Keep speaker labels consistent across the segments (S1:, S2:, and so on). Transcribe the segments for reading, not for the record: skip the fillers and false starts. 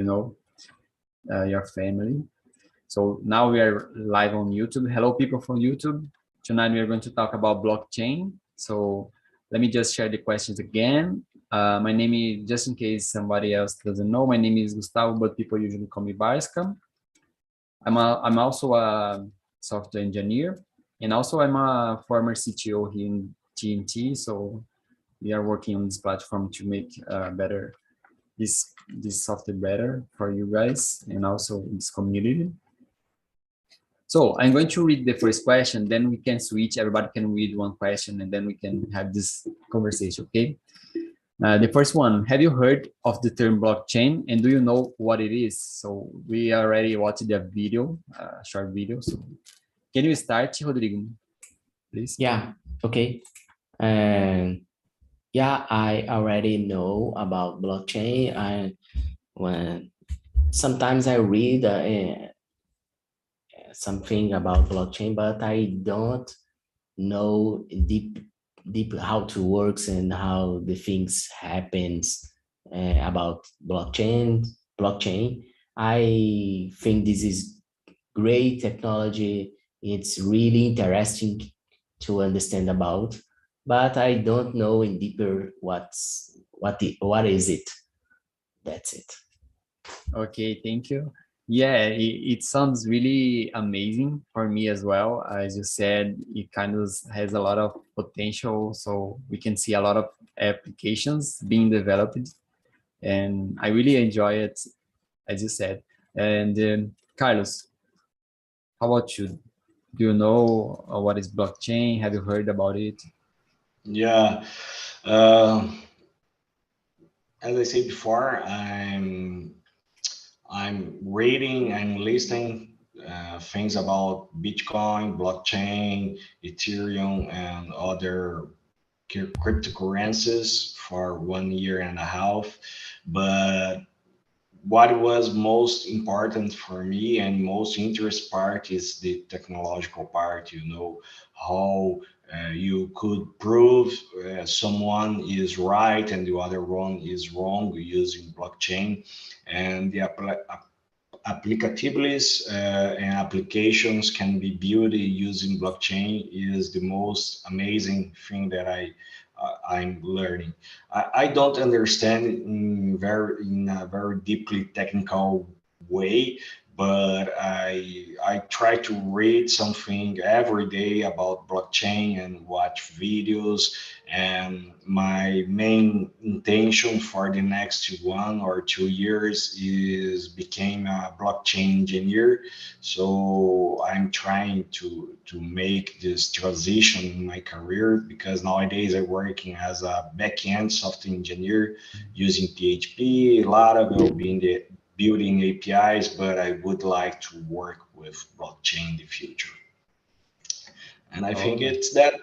S1: your family. So now we are live on YouTube. Hello, people from YouTube. Tonight we are going to talk about blockchain. So let me just share the questions again. My name is, just in case somebody else doesn't know, my name is Gustavo, but people usually call me Barska. I'm also a software engineer, and also I'm a former CTO here in TNT. So we are working on this platform to make better this software better for you guys and also this community. So I'm going to read the first question, then we can switch. Everybody can read one question, and then we can have this conversation, okay? The first one, have you heard of the term blockchain, and do you know what it is? So we already watched the video, short video. So can you start, Rodrigo, please?
S2: Yeah, okay. Yeah, I already know about blockchain. Sometimes I read something about blockchain, but I don't know deep how to works and how the things happens about blockchain. I think this is great technology. It's really interesting to understand about, but I don't know in deeper what is it. That's it.
S1: Okay, thank you. Yeah, it sounds really amazing for me as well. As you said, it kind of has a lot of potential, so we can see a lot of applications being developed, and I really enjoy it, as you said. And Carlos, how about you? Do you know what is blockchain? Have you heard about it?
S3: Yeah. Uh, as I said before, I'm reading and listening things about Bitcoin, blockchain, Ethereum, and other cryptocurrencies for 1 year and a half. But what was most important for me and most interest part is the technological part, how you could prove someone is right and the other one is wrong using blockchain, and the applicabilities and applications can be built using blockchain is the most amazing thing that I'm learning. I don't understand in a very deeply technical way, but I try to read something every day about blockchain and watch videos. And my main intention for the next 1 or 2 years is become a blockchain engineer. So I'm trying to make this transition in my career, because nowadays I'm working as a backend software engineer using PHP. A lot of it will be in the building APIs, but I would like to work with blockchain in the future. And I think it's that.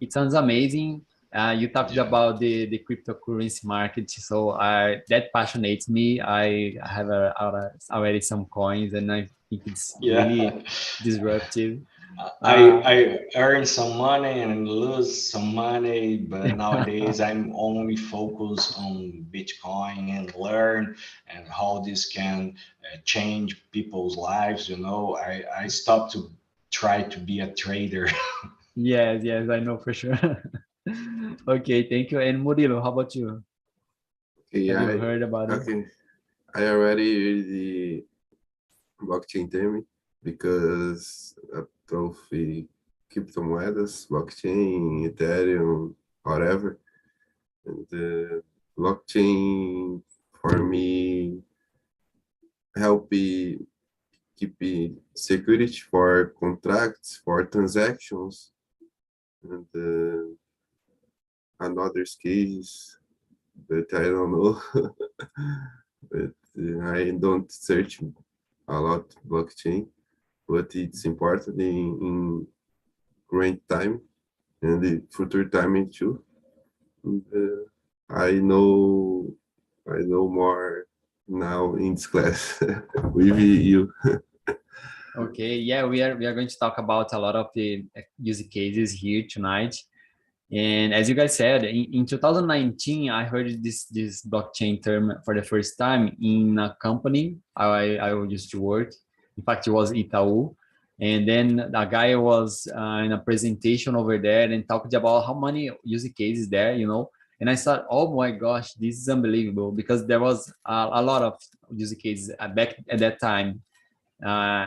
S1: It sounds amazing. You talked about the cryptocurrency market, so that passionates me. I have already some coins, and I think it's really disruptive.
S3: I earn some money and lose some money, but nowadays I'm only focused on Bitcoin and learn and how this can change people's lives. I stopped to try to be a trader.
S1: Yes, I know for sure. Okay, thank you. And Murilo, how about you?
S4: Okay,
S1: Have you heard about it?
S4: Okay, I already read the blockchain term because of the cryptomoedas, blockchain, Ethereum, whatever. And the blockchain for me help keep security for contracts, for transactions, and another case that I don't know. But I don't search a lot blockchain, but it's important in current time and the future timing too. And, I know more now in this class with you.
S1: Okay, yeah, we are going to talk about a lot of the use cases here tonight. And as you guys said, in 2019, I heard this blockchain term for the first time in a company I used to work. In fact, it was Itaú. And then a guy was in a presentation over there and talked about how many use cases there, you know. And I thought, oh my gosh, this is unbelievable, because there was a lot of use cases back at that time,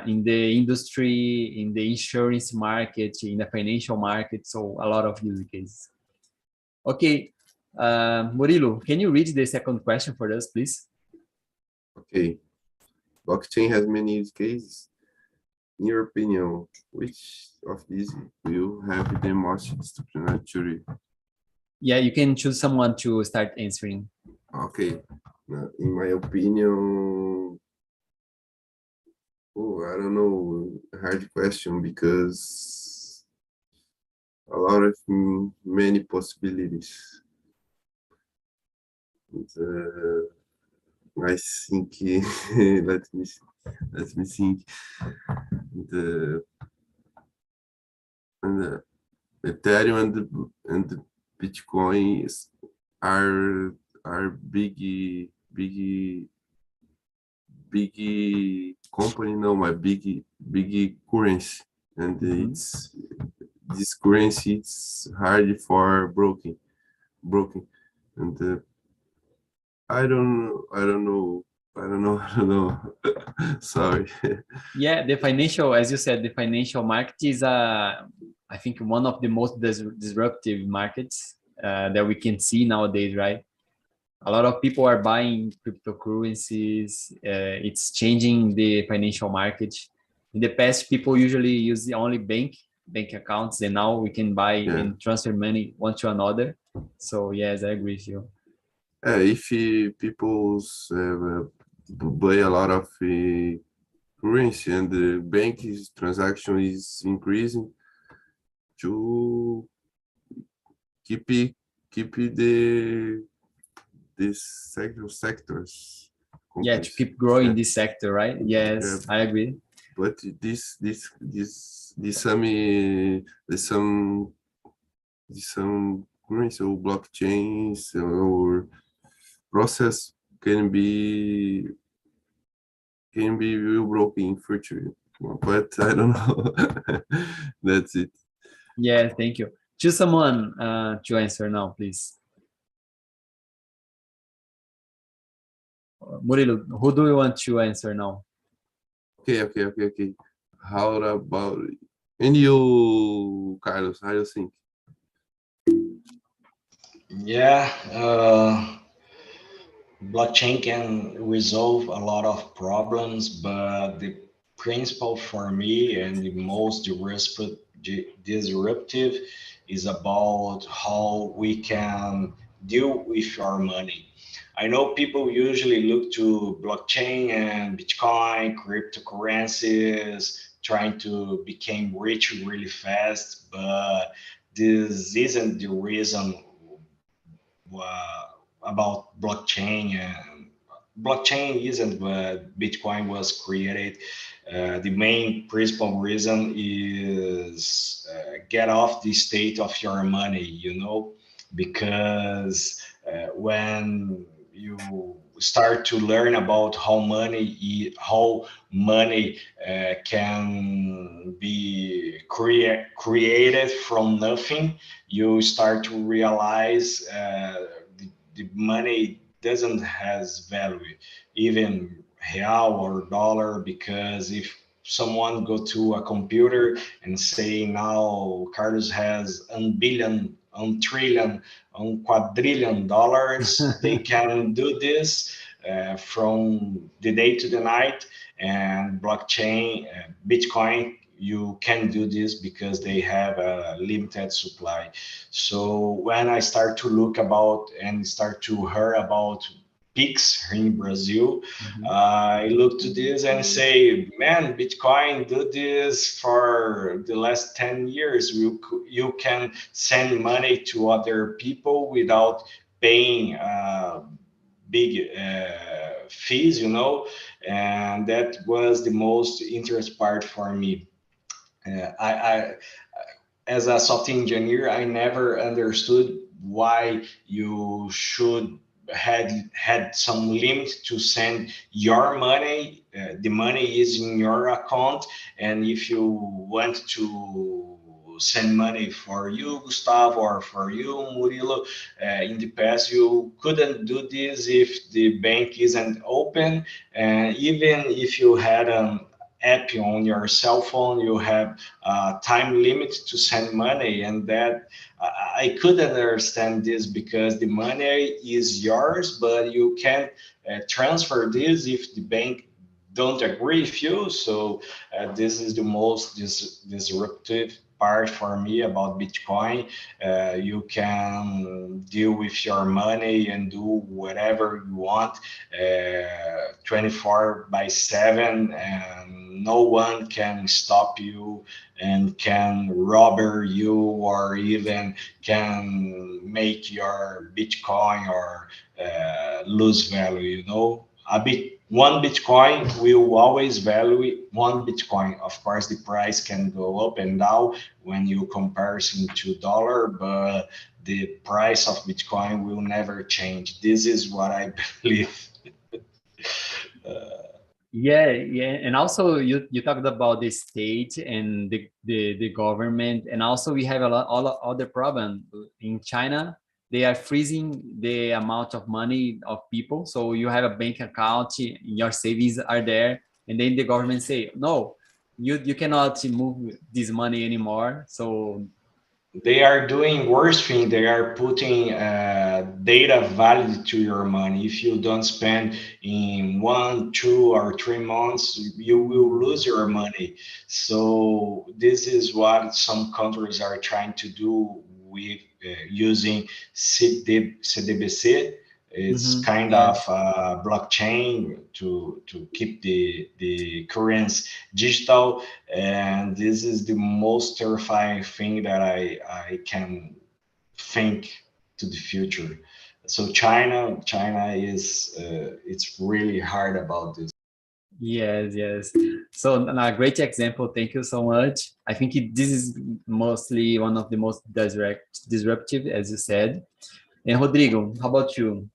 S1: in the industry, in the insurance market, in the financial market. So a lot of use cases. Okay, Murilo, can you read the second question for us, please?
S4: Okay. Blockchain has many use cases. In your opinion, which of these will have the most discriminatory?
S1: Yeah, you can choose someone to start answering.
S4: Okay. In my opinion, I don't know, hard question, because a lot of many possibilities. I think let me think. And Ethereum and the Bitcoin are big company, no, my big currency, and it's this currency, it's hard for broken, and I don't know. Sorry.
S1: Yeah, the financial, as you said, the financial market is, I think, one of the most disruptive markets that we can see nowadays, right? A lot of people are buying cryptocurrencies. It's changing the financial market. In the past, people usually use the only bank accounts, and now we can buy and transfer money one to another. So yes, I agree with you.
S4: If people buy a lot of currency and the bank transaction is increasing, to keep these sectors.
S1: Yeah, to keep growing this sector, right? Yes, I agree.
S4: But some currency or blockchains or process can be real broken in future, but I don't know. That's it.
S1: Yeah, thank you. Choose someone to answer now, please. Murilo, who do you want to answer now?
S4: Okay. How about, and you, Carlos, how do you think?
S3: Yeah, blockchain can resolve a lot of problems, but the principle for me and the most disruptive is about how we can deal with our money. I know people usually look to blockchain and Bitcoin, cryptocurrencies, trying to become rich really fast, but this isn't the reason about blockchain. And blockchain isn't what Bitcoin was created. The main principal reason is get off the state of your money, because when you start to learn about how money can be created from nothing, you start to realize the money doesn't has value, even real or dollar, because if someone go to a computer and say now Carlos has $1 trillion, $1 quadrillion, they can do this from the day to the night. And blockchain, Bitcoin, you can do this because they have a limited supply. So when I start to look about and start to hear about peaks in Brazil, I look to this and say, man, Bitcoin do this for the last 10 years. You can send money to other people without paying big fees, and that was the most interesting part for me. I as a software engineer, I never understood why you should had some limit to send your money. The money is in your account, and if you want to send money for you, Gustavo, or for you, Murilo, in the past you couldn't do this if the bank isn't open, and even if you had an app on your cell phone, you have a time limit to send money, and that I couldn't understand this because the money is yours, but you can't transfer this if the bank don't agree with you. So this is the most disruptive part for me about Bitcoin. You can deal with your money and do whatever you want 24 by 7, and no one can stop you and can rob you, or even can make your Bitcoin or lose value. A bit one Bitcoin will always value one Bitcoin. Of course, the price can go up and down when you comparison to dollar, but the price of Bitcoin will never change. This is what I believe.
S1: Yeah, and also you talked about the state and the government, and also we have a lot all other problem in China. They are freezing the amount of money of people, so you have a bank account, your savings are there, and then the government say no, you cannot move this money anymore. So
S3: They are doing worse thing. They are putting data value to your money. If you don't spend in 1, 2, or 3 months, you will lose your money. So this is what some countries are trying to do with using CDBC. It's kind of
S1: yes.
S3: blockchain to keep the currency digital, and this is the most terrifying thing that I can think to the future. So China is it's really hard about this.
S1: Yes. So a great example. Thank you so much. I think this is mostly one of the most disruptive, as you said. And Rodrigo, how about you?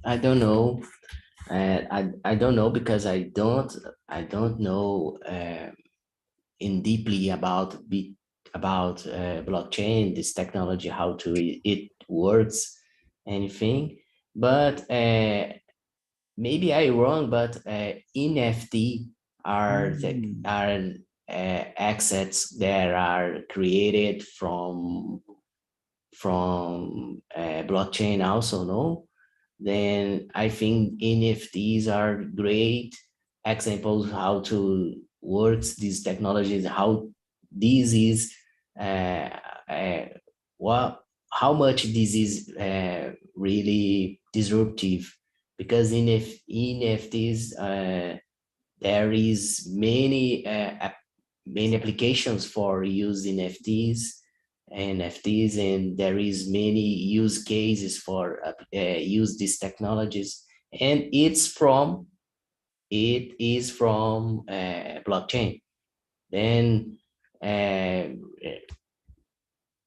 S2: I don't know. I don't know because I don't know in deeply about blockchain, this technology, how to it works, anything. But maybe I wrong. But NFT are assets that are created from blockchain also, no? Then I think NFTs are great examples how to works these technologies, how this is uh, uh, what how much this is really disruptive, because in NFTs there is many applications for using NFTs, and there is many use cases for use these technologies, and it is from blockchain. Then uh,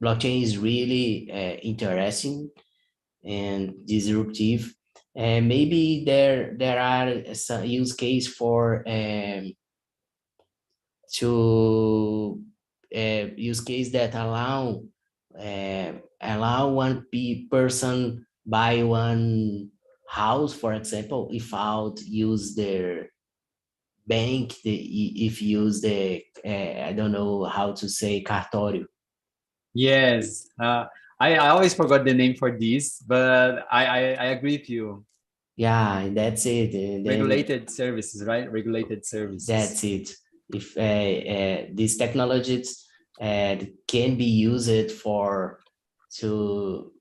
S2: blockchain is really interesting and disruptive, and maybe there are some use case for to use case that allow one person buy one house, for example, without use their bank, if use the I don't know how to say cartório.
S1: Yes. I always forgot the name for this, but I agree with you.
S2: Yeah, and that's it. And then
S1: Regulated services, right? Regulated services.
S2: that's it. If these technologies can be used for to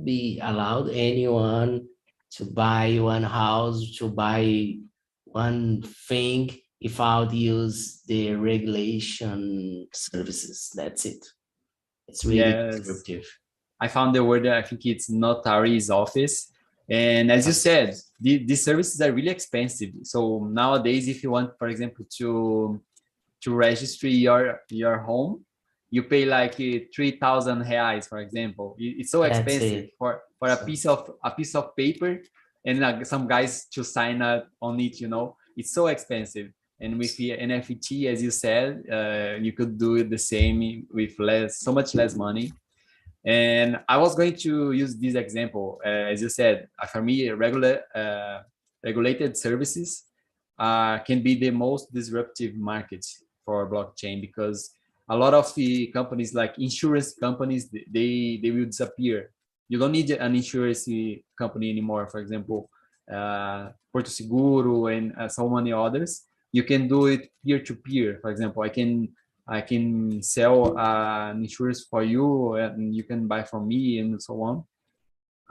S2: be allowed anyone to buy one house, to buy one thing without use the regulation services. That's it. It's really
S1: Yes.
S2: disruptive.
S1: I found the word, I think it's notary's office. And as you said, these services are really expensive. So nowadays, if you want, for example, to register your home, you pay like 3,000 reais, for example. It's so
S2: That's
S1: expensive
S2: it.
S1: for a piece of paper and some guys to sign up on it. It's so expensive. And with the NFT, as you said, you could do the same with so much less money. And I was going to use this example, as you said, for me, regulated services can be the most disruptive market for blockchain, because a lot of the companies, like insurance companies, they will disappear. You don't need an insurance company anymore. For example, Porto Seguro and so many others. You can do it peer to peer. For example, I can sell an insurance for you, and you can buy from me, and so on.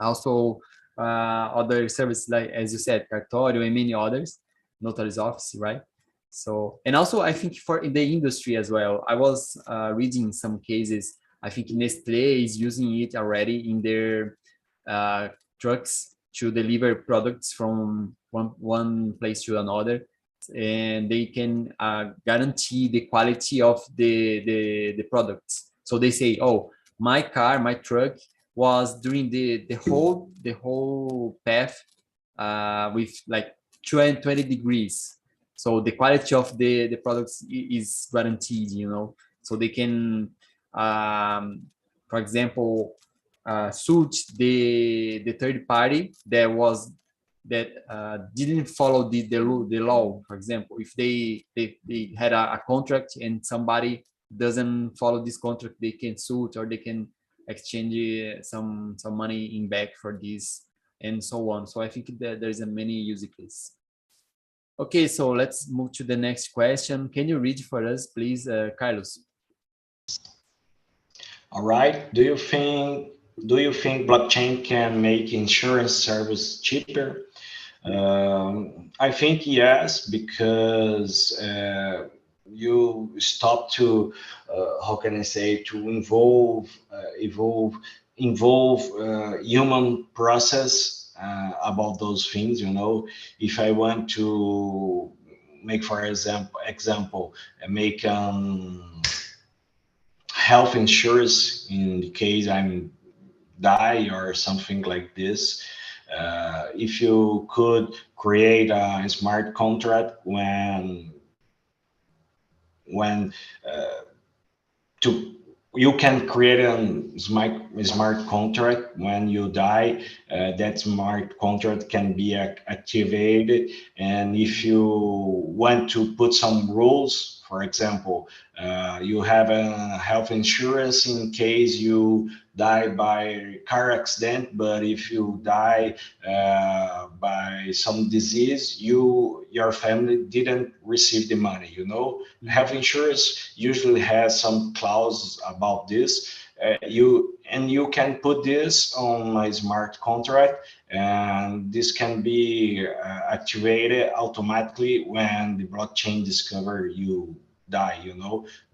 S1: Also, other services, like, as you said, cartório and many others, notary's office, right? So, and also I think for the industry as well, I was reading some cases. I think Nestlé is using it already in their trucks to deliver products from one place to another, and they can guarantee the quality of the products. So they say, oh, my truck was during the whole path with like 20 degrees. So the quality of the products is guaranteed, so they can, for example, suit the third party that didn't follow the law. For example, if they had a contract and somebody doesn't follow this contract, they can sue, or they can exchange some money in back for this, and so on. So I think that there's a many use cases. Okay, so let's move to the next question. Can you read for us, please, Carlos?
S3: All right. Do you think blockchain can make insurance service cheaper? I think yes, because you stop to how can I say, to involve human process about those things. If I want to make, for example, make health insurance in the case I'm die or something like this. If you could create a smart contract when to you can create a smart contract when you die. That smart contract can be activated, and if you want to put some rules, for example, you have a health insurance in case you die by car accident, but if you die by some disease, your family didn't receive the money. Health insurance usually has some clause about this. You can put this on a smart contract, and this can be activated automatically when the blockchain discover you die,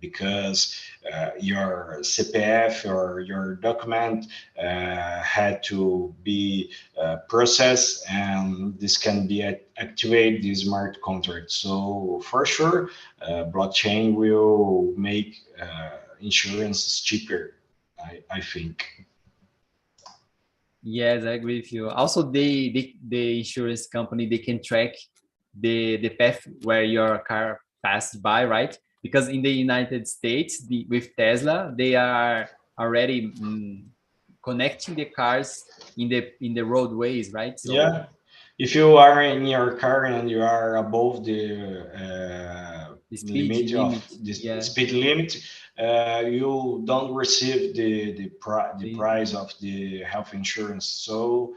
S3: because your CPF or your document had to be processed, and this can be activate the smart contract. So for sure, blockchain will make insurance cheaper, I think.
S1: Yes, I agree with you. Also, the insurance company, they can track the path where your car passed by, right? Because in the United States, with Tesla, they are already connecting the cars in the roadways, right? So
S3: Yeah, if you are in your car and you are above
S1: the speed
S3: limit of
S1: limit,
S3: the
S1: yeah,
S3: speed limit, you don't receive the
S1: the,
S3: price of the health insurance. So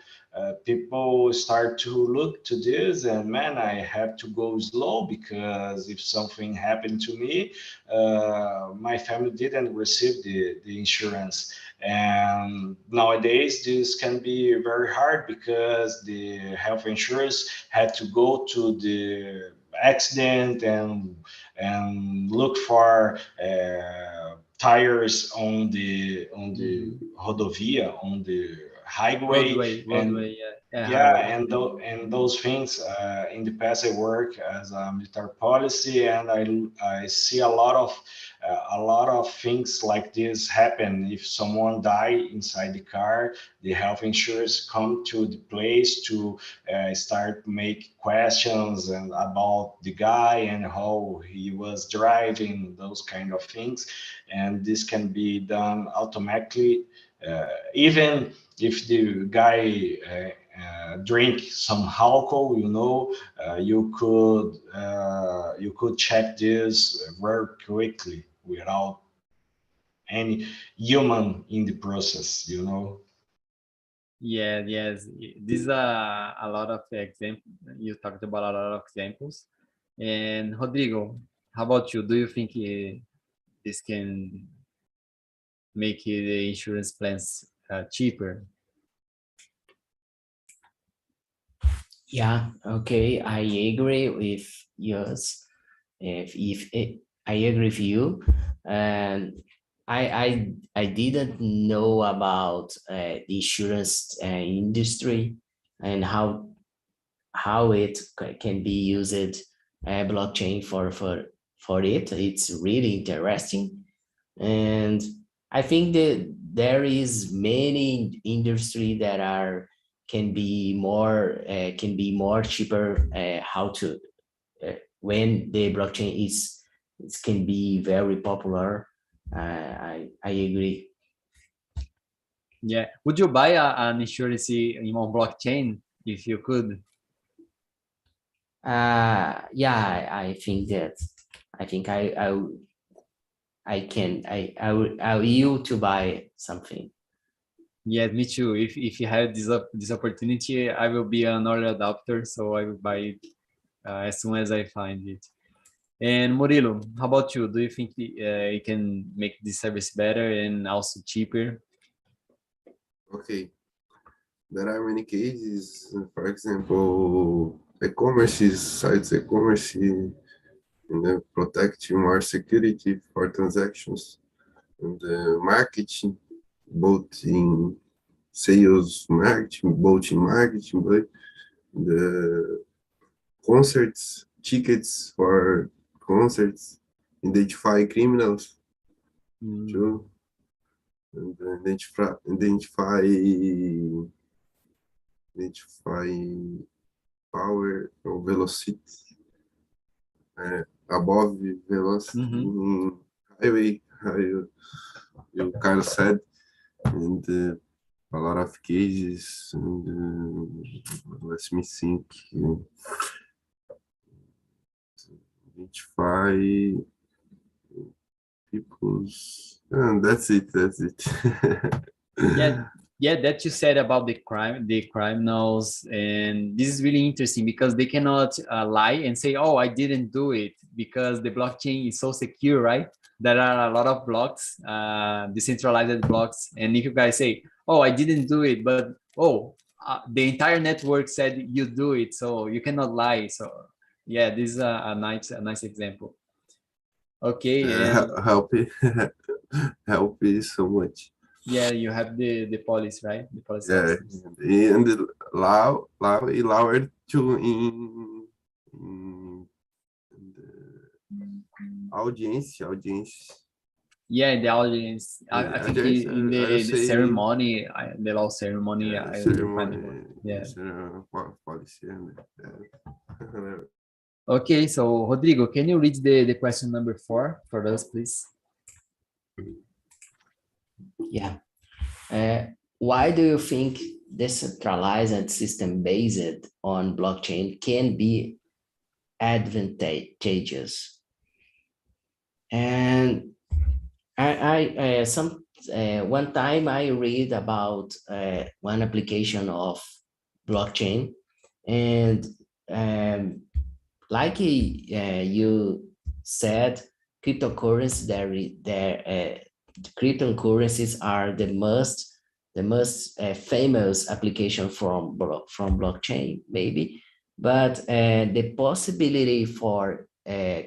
S3: people start to look to this, and man, I have to go slow, because if something happened to me, my family didn't receive the insurance. And nowadays, this can be very hard, because the health insurance had to go to the accident and look for tires on the rodovia, on the highway,
S1: roadway,
S3: and
S1: yeah.
S3: Yeah, and those things. In the past, I work as a military policy, and I see a lot of things like this happen. If someone die inside the car, the health insurance come to the place to start make questions and about the guy and how he was driving, those kind of things, and this can be done automatically, even if the guy drink some alcohol, you could check this very quickly without any human in the process,
S1: Yeah, yes. These are a lot of examples. You talked about a lot of examples. And Rodrigo, how about you? Do you think this can make the insurance plans cheaper?
S2: Yeah, okay, I agree with yours. If it, I agree with you, and I didn't know about the insurance industry and how it can be used blockchain for it. It's really interesting, and I think that there is many industry that are can be more cheaper how to when the blockchain is it can be very popular. I agree.
S1: Yeah. Would you buy an insurance on blockchain if you could?
S2: Yeah, I think that I think I can I will you to buy something.
S1: Yeah, me too. If you have this opportunity, I will be an early adopter, so I will buy it as soon as I find it. And Murilo, how about you? Do you think it can make this service better and also cheaper?
S4: Okay, there are many cases. For example, e-commerce sites, protecting more security for transactions and marketing, both in sales marketing, both in marketing, but the concerts, tickets for concerts, identify criminals too, and identify power or velocity above velocity in highway, how you kind of said, and a lot of cases. And let me think. Identify people's. And that's it. That's it.
S1: Yeah, yeah, that you said about the criminals, and this is really interesting because they cannot lie and say, "Oh, I didn't do it," because the blockchain is so secure, right? There are a lot of blocks, decentralized blocks, and if you guys say, "Oh, I didn't do it," but the entire network said you do it, so you cannot lie. So, yeah, this is a nice example. Okay, and
S4: help it. Help it so much.
S1: yeah, you have the policy, right? The policy
S4: Yeah,
S1: officers.
S4: and lower to in the audience.
S1: Yeah, the audience. I think
S4: Audience,
S1: in
S4: I
S1: the
S4: say,
S1: ceremony, the law ceremony, I will find the word.
S4: ceremony,
S1: Yeah.
S4: policy,
S1: Okay, so Rodrigo, can you read the question number 4 for us, please?
S2: Yeah. Why do you think decentralized system based on blockchain can be advantageous? And I some one time I read about one application of blockchain, and like you said, cryptocurrencies cryptocurrencies are the most famous application from blockchain maybe, but the possibility for uh,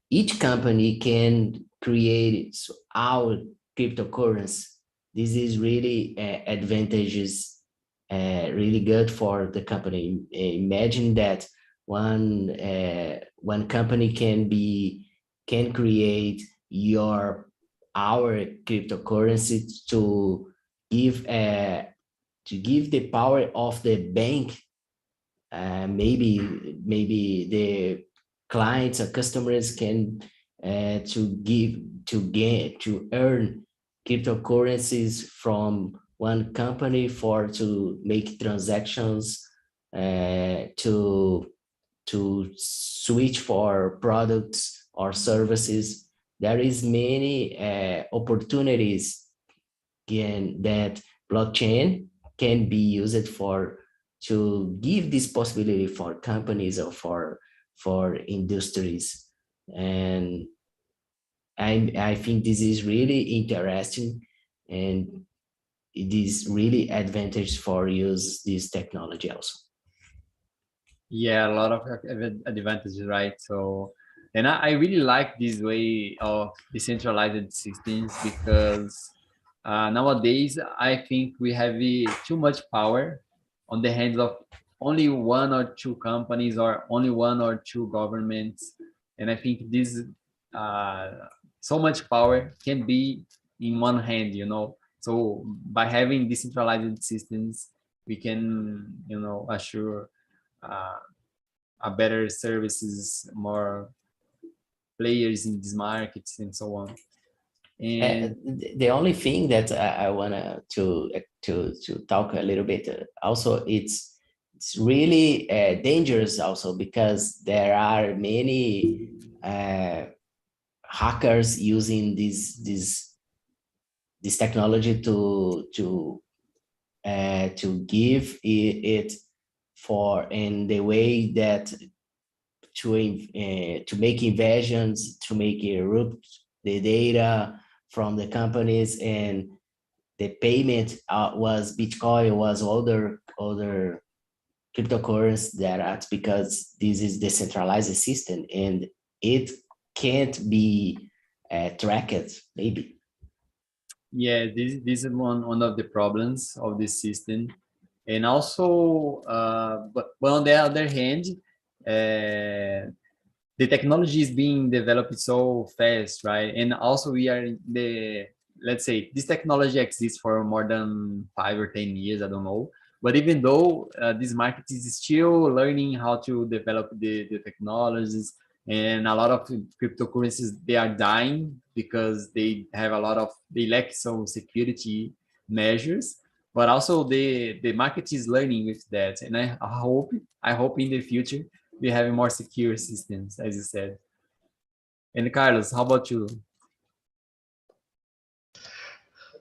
S2: each company can create our cryptocurrency this is really advantages, really good for the company. Imagine that one company can create our cryptocurrency to give the power of the bank. Maybe the clients or customers can to earn cryptocurrencies from one company for to make transactions, to switch for products or services. There is many opportunities that blockchain can be used for, to give this possibility for companies or for industries. And I think this is really interesting, and it is really advantage for use this technology also.
S1: Yeah, a lot of advantages, right? So, and I really like this way of decentralized systems because nowadays I think we have too much power on the hands of only one or two companies or only one or two governments, and I think this uh, so much power can be in one hand, you know. So by having decentralized systems, we can, you know, assure uh, a better services, more players in these markets, and so on. And
S2: The only thing that I wanna to talk a little bit also, it's really dangerous also, because there are many hackers using this technology to give it for in the way that to make invasions, to make erupt the data from the companies, and the payment was Bitcoin, was other cryptocurrencies. That's because this is decentralized system and it can't be tracked, maybe.
S1: yeah, this is one of the problems of this system. And also, but on the other hand, the technology is being developed so fast, right? And also we are in the, let's say this technology exists for more than 5 or 10 years, I don't know. But even though this market is still learning how to develop the technologies, and a lot of cryptocurrencies, they are dying because they have a lot of, they lack some security measures. But also the market is learning with that, and I hope in the future we have more secure systems, as you said. And Carlos, how about you?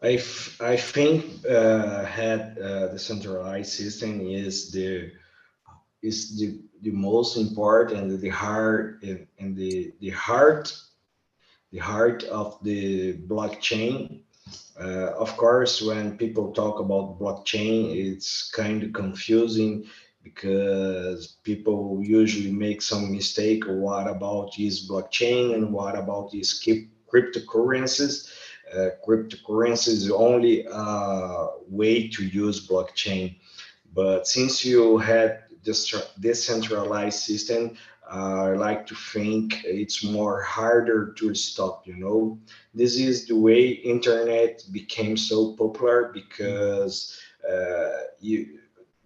S3: I think had the centralized system is the most important, the heart, and the heart of the blockchain. Of course, when people talk about blockchain, it's kind of confusing because people usually make some mistake. What about is blockchain and what about is cryptocurrencies? Cryptocurrency is only a way to use blockchain. But since you had this decentralized system, I like to think it's more harder to stop, you know. This is the way internet became so popular because you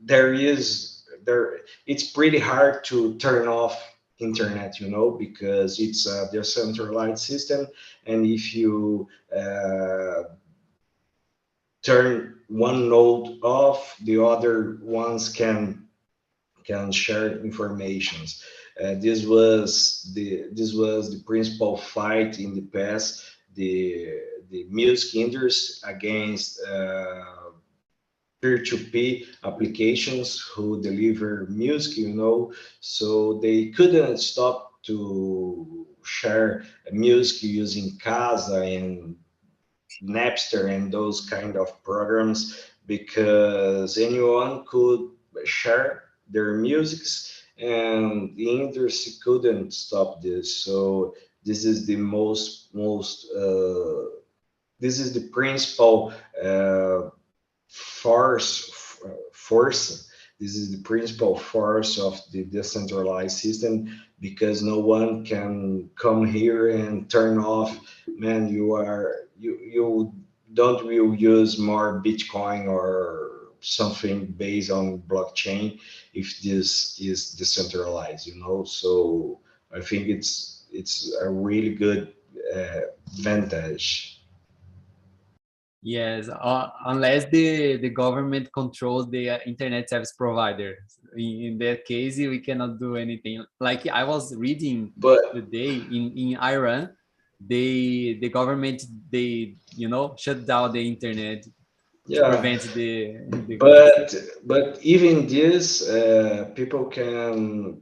S3: there it's pretty hard to turn off internet, you know, because it's a decentralized system, and if you turn one node off, the other ones can share informations. This was the principal fight in the past. The music industry against peer-to-peer applications who deliver music, you know, so they couldn't stop to share music using Casa and Napster and those kind of programs because anyone could share their musics and the industry couldn't stop this. So this is the most this is the principal force. This is the principal force of the decentralized system, because no one can come here and turn off. Man, you don't will use more Bitcoin or something based on blockchain if this is decentralized. So I think it's a really good advantage.
S1: Yes, unless the government controls the internet service provider. In that case, we cannot do anything. Like I was reading
S3: But
S1: today in Iran, the government, they shut down the internet to
S3: yeah,
S1: prevent the
S3: but even this, people can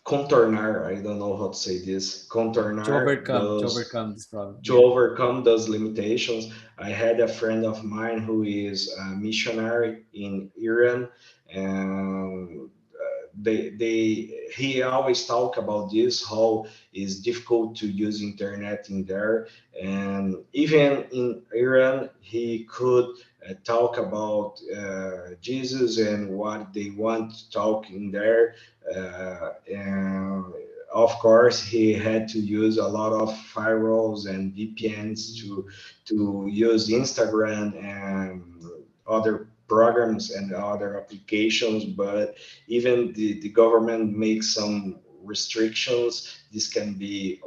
S3: contornar. I don't know how to say this. Contornar
S1: to
S3: those
S1: overcome this problem.
S3: to
S1: Yeah.
S3: overcome those limitations. I had a friend of mine who is a missionary in Iran, and he always talk about this, how it's difficult to use internet in there, and even in Iran he could talk about Jesus and what they want to talk in there, and of course he had to use a lot of firewalls and VPNs to use Instagram and other programs and other applications. But even the government makes some restrictions. This can be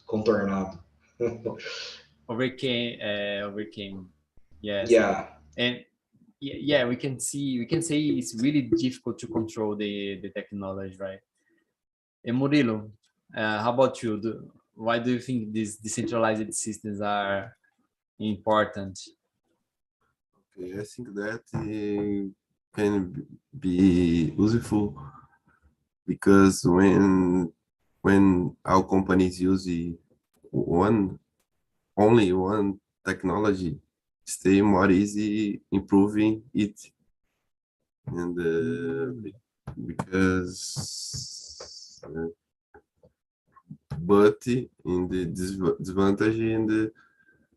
S3: contornado.
S1: Overcame. Yes,
S3: Yeah.
S1: and yeah, we can say it's really difficult to control the technology, right? And Murilo, how about you? Why do you think these decentralized systems are important?
S4: Okay, I think that can be useful because when our companies use one only one technology, stay more easy improving it, and because but in the disadvantage in the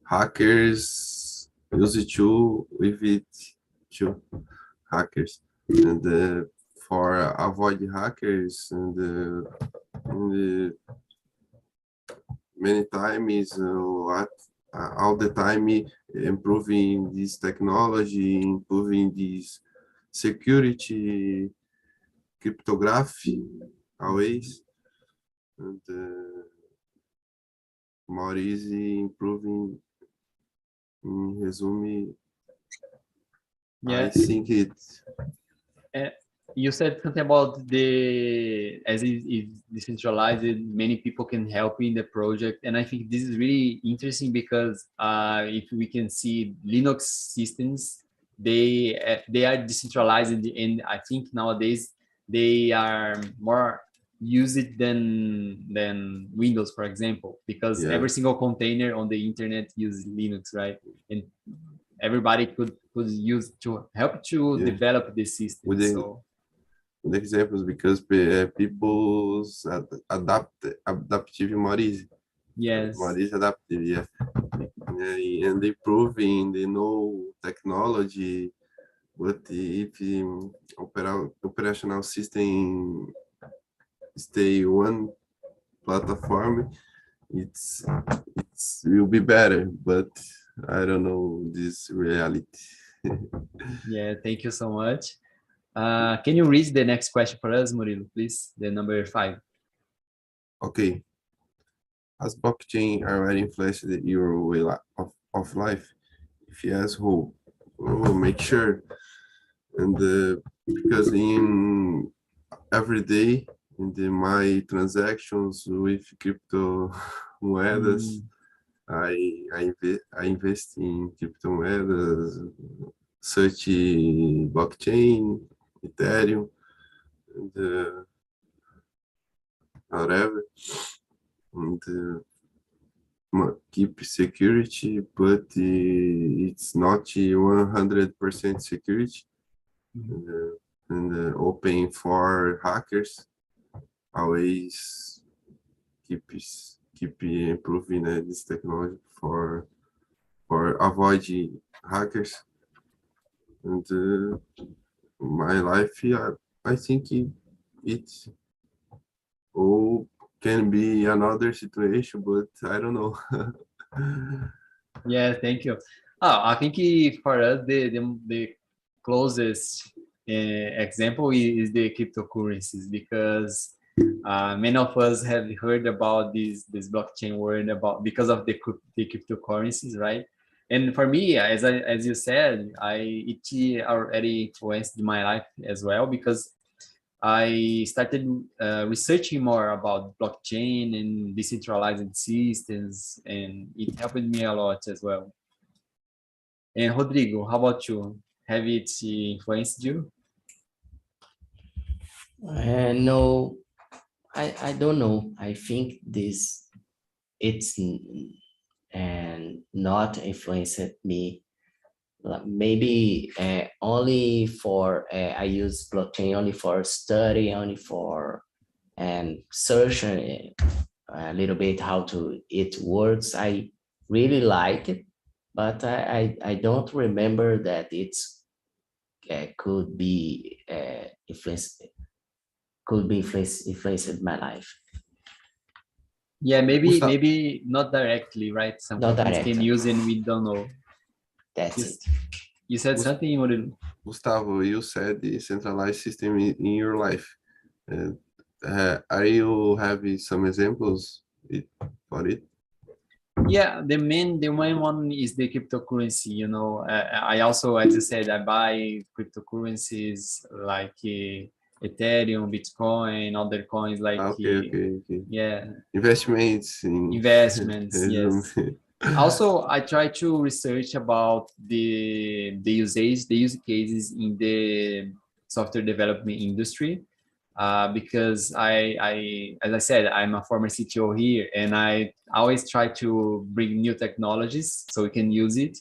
S4: hackers use it too with it too hackers, and for avoid hackers and many times what all the time improving this technology, improving this security, cryptography always, and more easy improving. In resume, I
S1: Yeah,
S4: think it.
S1: uh, you said something about as it is decentralized, many people can help in the project, and I think this is really interesting because if we can see Linux systems, they are decentralized, and I think nowadays they are more used than Windows, for example, because
S4: Yeah,
S1: every single container on the internet uses Linux, right? And everybody could use to help to
S4: yeah.
S1: develop this system.
S4: With
S1: So
S4: the examples because people's adaptive more easy.
S1: yes,
S4: More easy adaptive, yeah. And improving the no technology, but if operational system stay one platform, it's will be better, but I don't know this reality.
S1: yeah, thank you so much. Can you read the next question for us, Murilo, please? The number 5.
S4: Okay, has blockchain already influenced your way of life? If yes, who? Oh, make sure. And because in every day in my transactions with crypto moedas, I invest in crypto moedas, such blockchain, Ethereum, and whatever, and keep security, but it's not 100% security, and open for hackers. always keep improving this technology for avoid hackers. And my life, yeah, I think it all can be another situation, but I don't know.
S1: Yeah, thank you. I think for us the closest example is the cryptocurrencies, because many of us have heard about this blockchain word about because of the cryptocurrencies, right? And for me, as you said, it already influenced my life as well, because I started researching more about blockchain and decentralized systems, and it helped me a lot as well. And Rodrigo, how about you? Have it influenced you?
S2: No, I don't know. I think it's and not influenced me. Maybe only for I use blockchain only for study, only for and search a little bit how to it works. I really like it, but I don't remember that it's could be influenced my life.
S1: Yeah, maybe
S4: Gustavo,
S1: maybe not directly, right? Some
S2: Not
S1: companies
S2: direct.
S1: can use and we don't know.
S2: That's
S1: You,
S2: it.
S1: you said something, Murilo?
S4: Gustavo, you said the centralized system in your life. And are you having some examples for it?
S1: Yeah, the main one is the cryptocurrency. You know, I also, as you said, I buy cryptocurrencies like Ethereum, Bitcoin, other coins like
S4: Okay.
S1: yeah,
S4: Investments in
S1: investments. Yes. Also, I try to research about the use cases in the software development industry, because as I said, I'm a former CTO here, and I always try to bring new technologies so we can use it.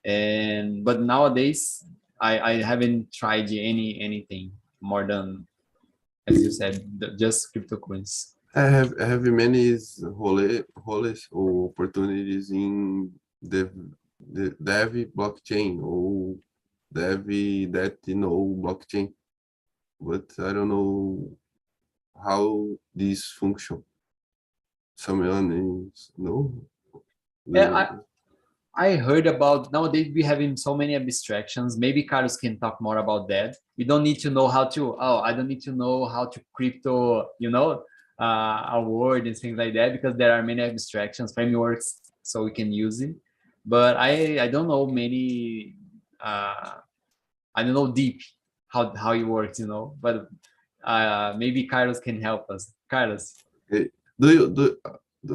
S1: And but nowadays, I haven't tried anything more than, as you said, just cryptocurrencies.
S4: I have many roles or opportunities in the dev blockchain or dev that blockchain, but I don't know how this function. Someone is no.
S1: Yeah, I heard about nowadays we having so many abstractions. Maybe Carlos can talk more about that. We don't need to know how to. Oh, I don't need to know how to crypto. A word and things like that, because there are many abstractions frameworks so we can use it. But I don't know many. I don't know deep how it works. But maybe Carlos can help us. Carlos.
S4: Eh, Do you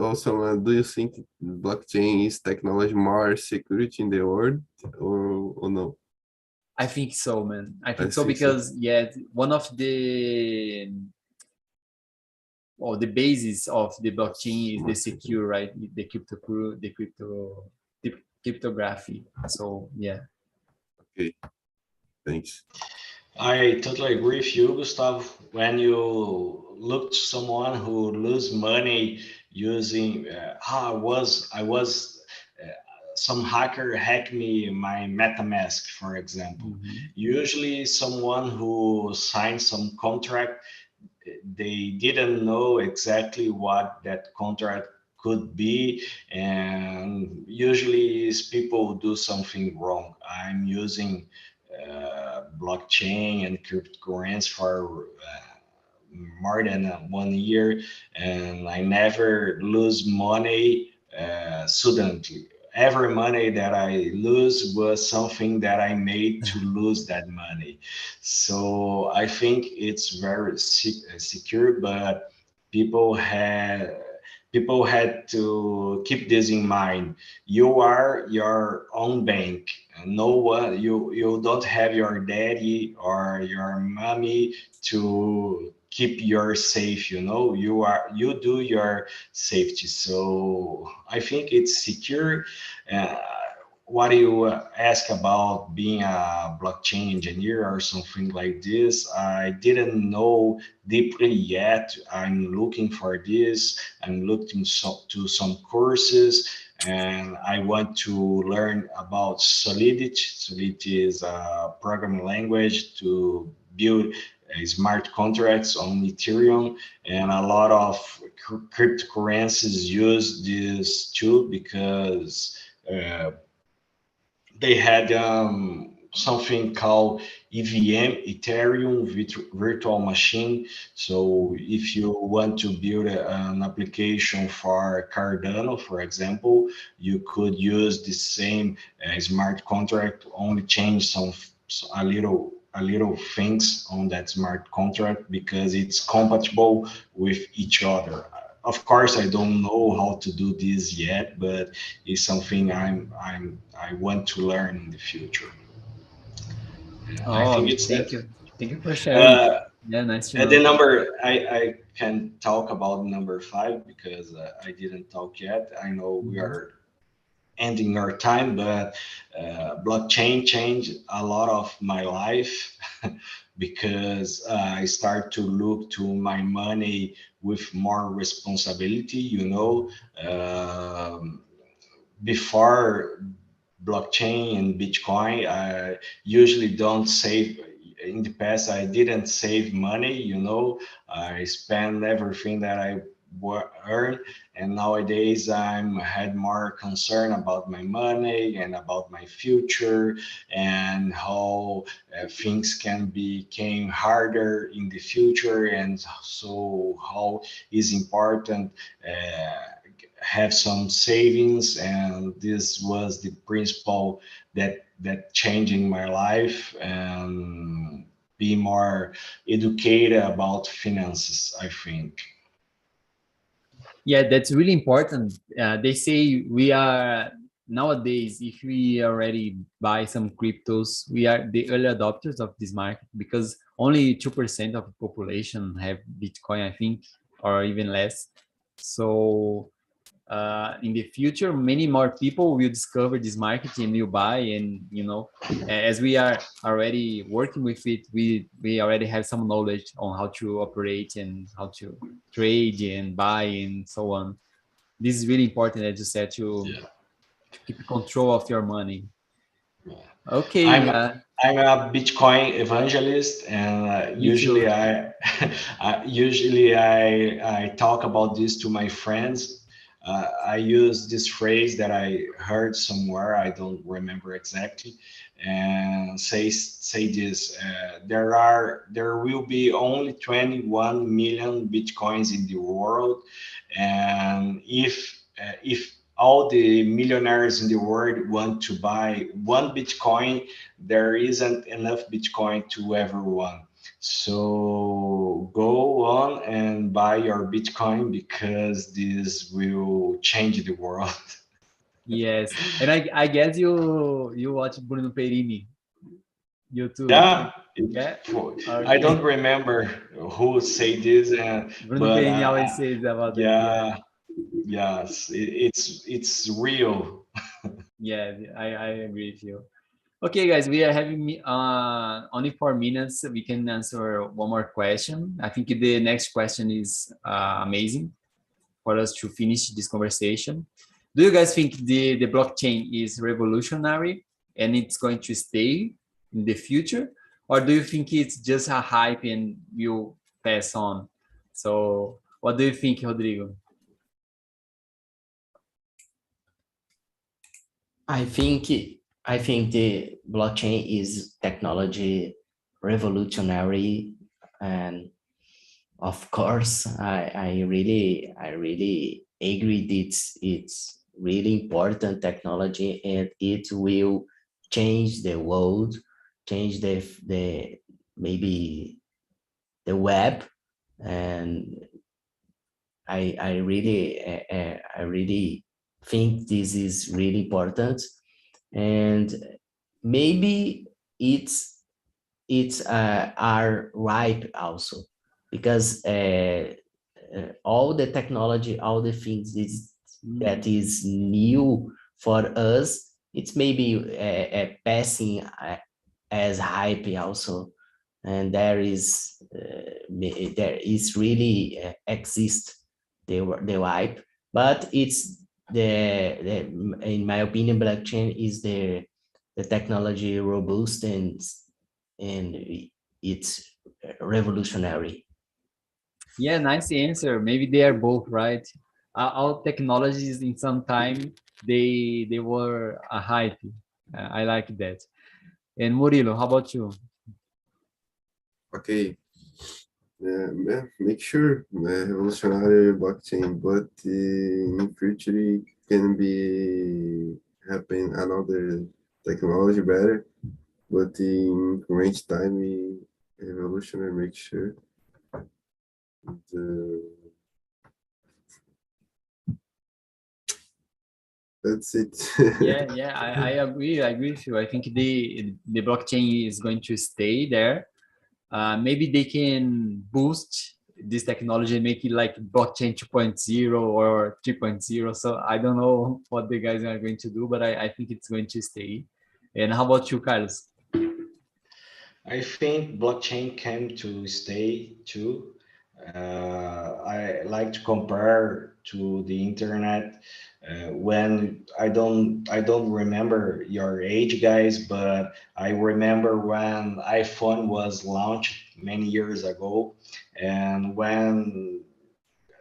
S4: also do you think blockchain is technology more security in the world or no?
S1: I think so, man. I
S4: I
S1: think so
S4: think so.
S1: because yeah, one of the basis of the blockchain is the
S4: More security.
S1: secure, right? The cryptography. So yeah.
S4: Okay, thanks.
S3: I totally agree with you, Gustavo. When you look to someone who lose money using, I was some hacker hacked me my MetaMask, for example.
S1: Mhm.
S3: Usually, someone who signed some contract, they didn't know exactly what that contract could be, and usually people do something wrong. I'm using blockchain and cryptocurrency for more than 1 year, and I never lose money suddenly. Every money that I lose was something that I made to lose that money. So I think it's very secure, but people had people had to keep this in mind. You are your own bank. No one, you don't have your daddy or your mommy to keep your safe. You do your safety. So I think it's secure. uh, what you ask about being a blockchain engineer or something like this, I didn't know deeply yet. I'm looking for this. I'm looking to some courses, and I want to learn about Solidity. Solidity is a programming language to build smart contracts on Ethereum, and a lot of cryptocurrencies use this tool because they had something called EVM, Ethereum Virtual Machine. So if you want to build an application for Cardano, for example, you could use the same smart contract, only change a little things on that smart contract because it's compatible with each other. Of course, I don't know how to do this yet, but it's something I want to learn in the future. I think
S1: Oh,
S3: it's that.
S1: thank you for sharing.
S3: Uh,
S1: Yeah, nice to
S3: and the
S1: know.
S3: number I can talk about number 5 because I didn't talk yet. I know we
S1: Mhm.
S3: are ending our time, but blockchain changed a lot of my life because I start to look to my money with more responsibility. Before blockchain and Bitcoin, I usually don't save. In the past, I didn't save money. I spend everything that I earn, and nowadays I'm had more concern about my money and about my future and how things can become harder in the future, and so how is important. Have some savings, and this was the principle that changing my life and be more educated about finances, I think.
S1: Yeah, that's really important. They say we are nowadays, if we already buy some cryptos, we are the early adopters of this market because only 2% of the population have Bitcoin, I think, or even less. So in the future, many more people will discover this market and will buy. And as we are already working with it, we already have some knowledge on how to operate and how to trade and buy and so on. This is really important, as you said,
S3: Yeah.
S1: to keep control of your money.
S3: Yeah.
S1: Okay,
S3: I'm I'm a Bitcoin evangelist, and
S1: me too.
S3: usually I talk about this to my friends. I use this phrase that I heard somewhere. I don't remember exactly, and say this: there will be only 21 million Bitcoins in the world, and if all the millionaires in the world want to buy one Bitcoin, there isn't enough Bitcoin to everyone. So go on and buy your Bitcoin because this will change the world.
S1: Yes, and I guess you watch Bruno Perini YouTube.
S3: Yeah,
S1: Yeah.
S3: I don't
S1: Okay.
S3: remember who say this,
S1: Bruno
S3: but
S1: Perini always says about that. Yeah.
S3: yeah, yes, it's real.
S1: Yeah, I agree with you. Okay, guys, we are having only 4 minutes. We can answer one more question. I think the next question is amazing for us to finish this conversation. Do you guys think the blockchain is revolutionary and it's going to stay in the future? Or do you think it's just a hype and will pass on? So what do you think, Rodrigo?
S2: I think I think the blockchain is technology revolutionary, and of course I really agree that it's really important technology, and it will change the world, change the maybe the web. And I really think this is really important. And maybe it's are ripe also, because all the technology, all the things that is new for us, it's maybe passing as hype also, and there is really exist the hype, but it's in my opinion, blockchain is the technology robust and it's revolutionary.
S1: Yeah, nice answer. Maybe they are both, right? All technologies in some time they were a hype. I like that. And Murilo, how about you?
S4: Okay, make sure revolutionary blockchain, but in future it can be happen another technology better, but in current time, revolutionary make sure the, that's it.
S1: Yeah, I agree. I agree with you. I think the blockchain is going to stay there. Maybe they can boost this technology and make it like blockchain 2.0 or 3.0. So I don't know what the guys are going to do, but I think it's going to stay. And how about you, Carlos?
S3: I think blockchain came to stay too. I like to compare to the internet. When I don't remember your age, guys, but I remember when iPhone was launched many years ago, and when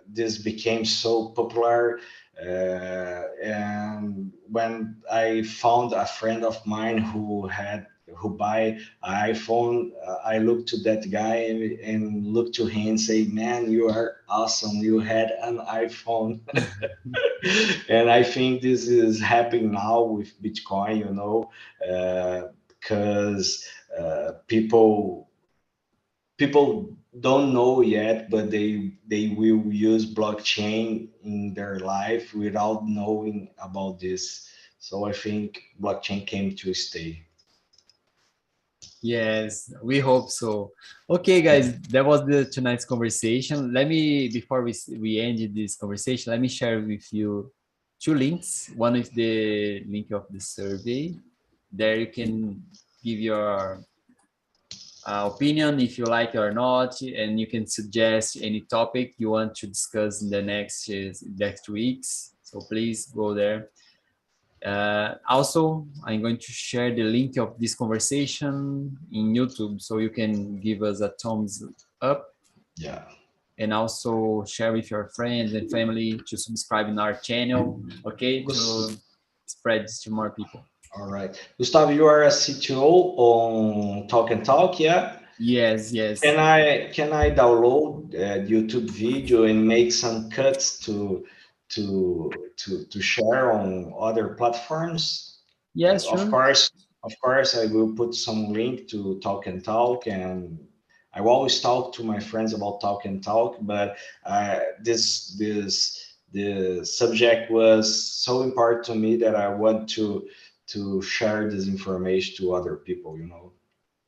S3: this became so popular. And when I found a friend of mine who buy an iPhone, I looked to that guy and looked to him and say, "Man, you are awesome! You had an iPhone." And I think this is happening now with Bitcoin, because people don't know yet, but they will use blockchain in their life without knowing about this. So I think blockchain came to stay.
S1: Yes, we hope so. Okay, guys, that was tonight's conversation. Let me, before we end this conversation, let me share with you two links. One is the link of the survey. There you can give your opinion if you like it or not, and you can suggest any topic you want to discuss in the next weeks. So please go there. Also, I'm going to share the link of this conversation in YouTube, so you can give us a thumbs up,
S3: Yeah.
S1: and also share with your friends and family to subscribe in our channel, okay, to spread this to more people.
S3: All right. Gustavo, you are a CTO on Talk and Talk, yeah?
S1: Yes.
S3: Can I download YouTube video and make some cuts to share on other platforms?
S1: Yes,
S3: Of
S1: sure.
S3: course, I will put some link to Talk and Talk, and I will always talk to my friends about Talk and Talk. But the subject was so important to me that I want to share this information to other people.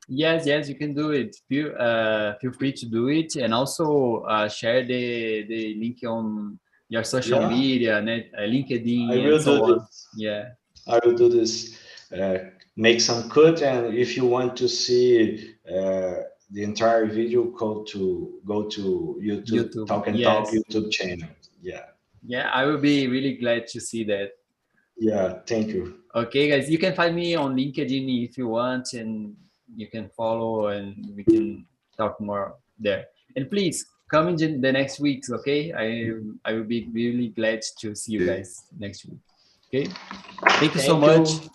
S1: Yes, you can do it. Feel free to do it, and also share the link on your social
S3: Yeah,
S1: media,
S3: I
S1: LinkedIn, and
S3: will do
S1: so on.
S3: this.
S1: Yeah.
S3: I will do this. Make some cut, and if you want to see the entire video, go to YouTube,
S1: YouTube.
S3: Talk and Talk
S1: Yes.
S3: YouTube channel. Yeah,
S1: Yeah, I will be really glad to see that.
S3: yeah. Thank you.
S1: Okay, guys, you can find me on LinkedIn if you want, and you can follow, and we can talk more there. And please come in the next weeks, okay? I will be really glad to see you
S4: Okay.
S1: guys next week. Okay, thank you so
S3: Thank
S1: much.
S3: you.